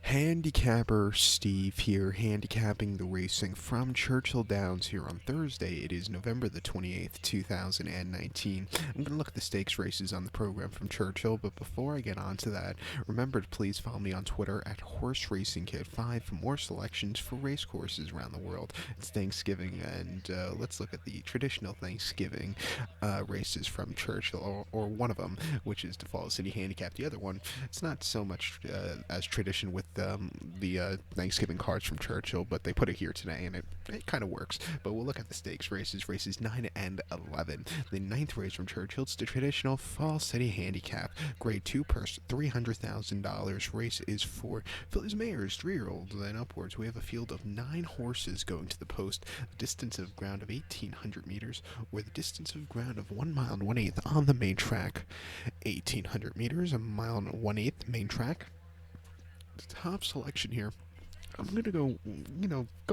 Handicapper Steve here, handicapping the racing from Churchill Downs here on Thursday. It is November the 28th, 2019. I'm going to look at the stakes races on the program from Churchill, but before I get on to that, remember to please follow me on Twitter at Horse Racing Kid 5 for more selections for race courses around the world. It's Thanksgiving, and let's look at the traditional Thanksgiving races from Churchill, or one of them, which is the Fall City Handicap. The other one, it's not so much as tradition with the Thanksgiving cards from Churchill, but they put it here today, and it kind of works. But we'll look at the stakes races 9 and 11. The ninth race from Churchill, it's the traditional Fall City Handicap, Grade 2 purse, $300,000. Race is for Phillies Mayors, 3-year-olds and upwards. We have a field of 9 horses going to the post, a distance of ground of 1,800 meters, or the distance of ground of 1 mile and 1/8 on the main track. 1,800 meters, a mile and 1/8 main track. Top selection here. I'm gonna go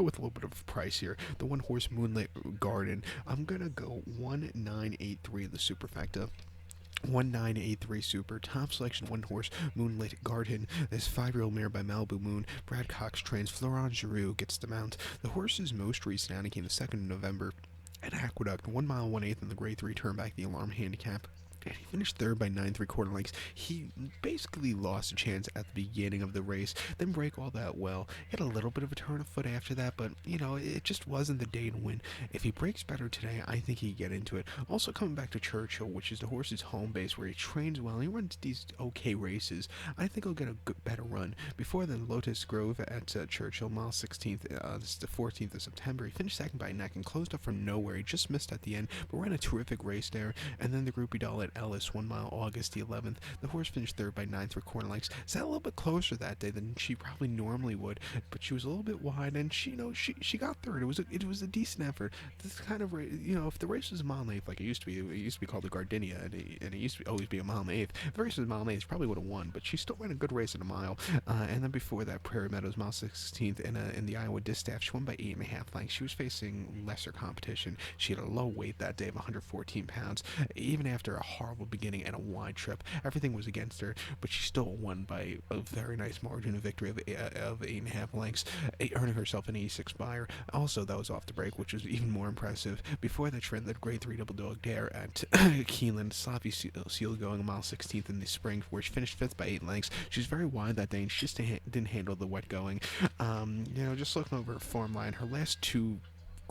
with a little bit of price here. The one horse Moonlit Garden. I'm gonna go 1983 in the superfecta. 1983 Super. Top selection, one horse, Moonlit Garden. This 5-year-old mare by Malibu Moon. Brad Cox trains. Florent Giroux gets the mount. The horse's most recent outing came the 2nd of November at Aqueduct. 1 mile 1/8 in the grade 3 turn back the alarm handicap. And he finished third by 9 3/4 lengths. He basically lost a chance at the beginning of the race. Didn't break all that well. He had a little bit of a turn of foot after that, but it just wasn't the day to win. If he breaks better today, I think he can get into it. Also coming back to Churchill, which is the horse's home base, where he trains well. He runs these okay races. I think he'll get a better run. Before the Lotus Grove at Churchill, mile 16th. This is the 14th of September. He finished second by a neck and closed up from nowhere. He just missed at the end, but ran a terrific race there. And then the Groupie Doll at Ellis, 1 mile, August the 11th. The horse finished third by 9 3/4 lengths. Sat a little bit closer that day than she probably normally would, but she was a little bit wide, and she got third. It was a decent effort. This kind of race, if the race was a mile and 1/8 like it used to be called the Gardenia, and it used to always be a mile and 1/8. If the race was a mile and 1/8, she probably would have won, but she still ran a good race at a mile. And then before that, Prairie Meadows, mile 16th, in the Iowa Distaff, she won by 8.5 lengths. She was facing lesser competition. She had a low weight that day of 114 pounds. Even after a horrible beginning and a wide trip, everything was against her, but she still won by a very nice margin of victory of 8.5 lengths, earning herself an 86 buyer. Also, that was off the break, which was even more impressive. Before that, trend, the grade 3 double dog dare at Keeneland, Sloppy Seal going a mile 16th in the spring, where she finished 5th by 8 lengths. She was very wide that day, and she just didn't handle the wet going. Just looking over her form line, her last 2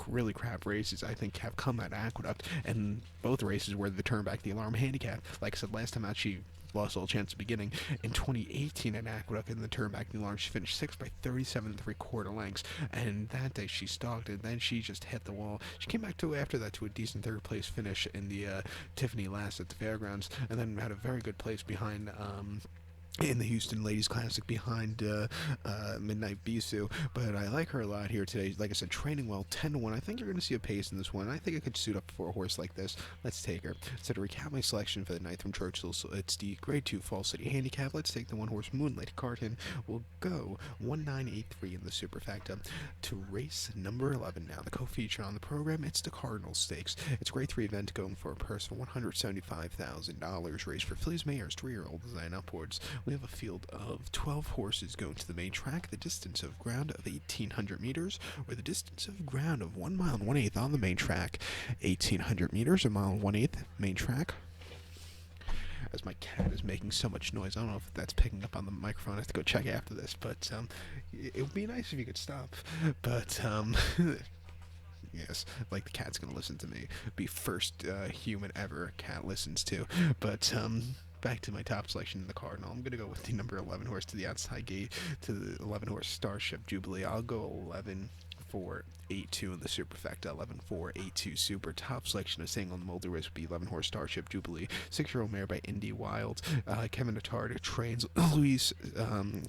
really crap races, I think, have come at Aqueduct, and both races were the turn back the alarm handicap. Like I said last time out, she lost all chance at the beginning. In 2018 at Aqueduct, in the turn back the alarm, she finished 6th by 37 3/4 lengths, and that day she stalked, and then she just hit the wall. She came back after that to a decent 3rd place finish in the Tiffany Last at the Fairgrounds, and then had a very good place behind in the Houston Ladies Classic behind Midnight Bisou. But I like her a lot here today. Like I said, training well, 10-1. I think you're going to see a pace in this one. I think it could suit up for a horse like this. Let's take her. So to recap my selection for the ninth from Churchill, so it's the grade 2 Fall City Handicap. Let's take the one horse Moonlit Garden. We'll go 1983 in the superfecta. To race number 11 now, the co-feature on the program, it's the Cardinal Stakes. It's a grade 3 event going for a purse of $175,000. Race for Phillies Mayors, 3-year-olds and upwards. We have a field of 12 horses going to the main track, the distance of ground of 1,800 meters, or the distance of ground of 1 mile and 1/8 on the main track. 1,800 meters, a mile and 1/8 main track. As my cat is making so much noise, I don't know if that's picking up on the microphone. I have to go check after this, but it would be nice if you could stop. But yes, like the cat's gonna listen to me. Be first human ever cat listens to. But back to my top selection in the Cardinal. I'm going to go with the number 11 horse to the outside gate, to the 11 horse Starship Jubilee. I'll go 11-4-8-2 in the superfecta. 11-4-8-2 super. Top selection of single in the multi race would be 11 horse Starship Jubilee. 6-year-old mare by Indy Wild. Kevin Attard trains. Luis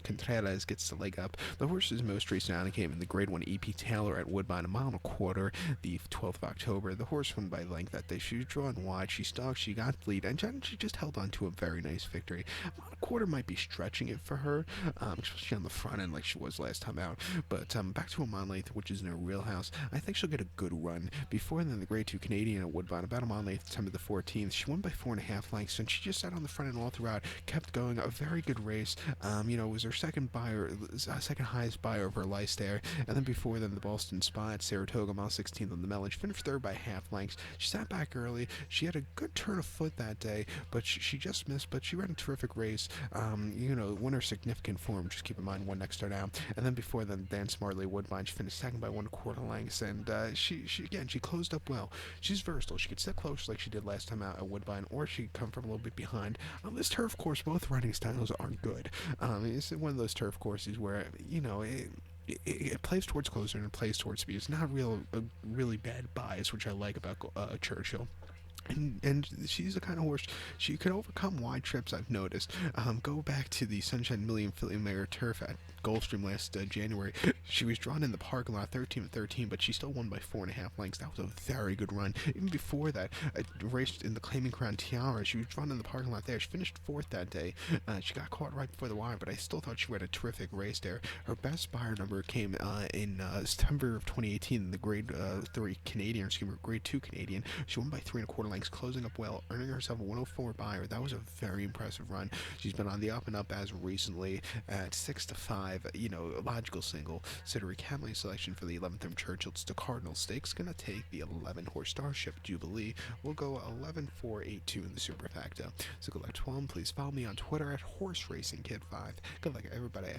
Contreras gets the leg up. The horse's most recent outing came in the grade 1 EP Taylor at Woodbine, a mile and a quarter, the 12th of October. The horse won by length that day. She was drawn wide. She stalked. She got lead, and she just held on to a very nice victory. A quarter might be stretching it for her, especially on the front end like she was last time out. But back to a mile length, which is in her wheelhouse. House. I think she'll get a good run. Before then, the Grade 2 Canadian at Woodbine, about a mile late, September the 14th. She won by 4.5 lengths, and she just sat on the front end all throughout, kept going. A very good race. It was her second highest buyer of her life there. And then before then, the Boston Spot, Saratoga, mile 16th on the Mellon. She finished third by half lengths. She sat back early. She had a good turn of foot that day, but she just missed. But she ran a terrific race. Won her significant form. Just keep in mind, one next to her now. And then before then, Dan Smartley, Woodbine. She finished second by 1/4 lengths, and she closed up well. She's versatile. She could sit close like she did last time out at Woodbine, or she could come from a little bit behind. On this turf course, both riding styles are good. It's one of those turf courses where it plays towards closer and it plays towards speed. It's not a really bad bias, which I like about Churchill. And she's the kind of horse she could overcome wide trips. I've noticed. Go back to the Sunshine Million Filly Mare Turf at Gulfstream last January. She was drawn in the parking lot 13-13, but she still won by 4.5 lengths. That was a very good run. Even before that, a race in the Claiming Crown Tiara, she was drawn in the parking lot there. She finished fourth that day. She got caught right before the wire, but I still thought she ran a terrific race there. Her best buyer number came in September of 2018 in the Grade 3 Canadian, Grade 2 Canadian. She won by 3.25 lengths, closing up well, earning herself a 104 buyer. That was a very impressive run. She's been on the up and up as recently at 6-5. A logical single. Cedric Hamlin selection for the 11th from Churchill. It's the Cardinal Stakes. Gonna take the 11-horse Starship Jubilee. We'll go 11-4-8-2 in the superfecta. So good luck to 'em. Please follow me on Twitter at HorseRacingKid5. Good luck, everybody.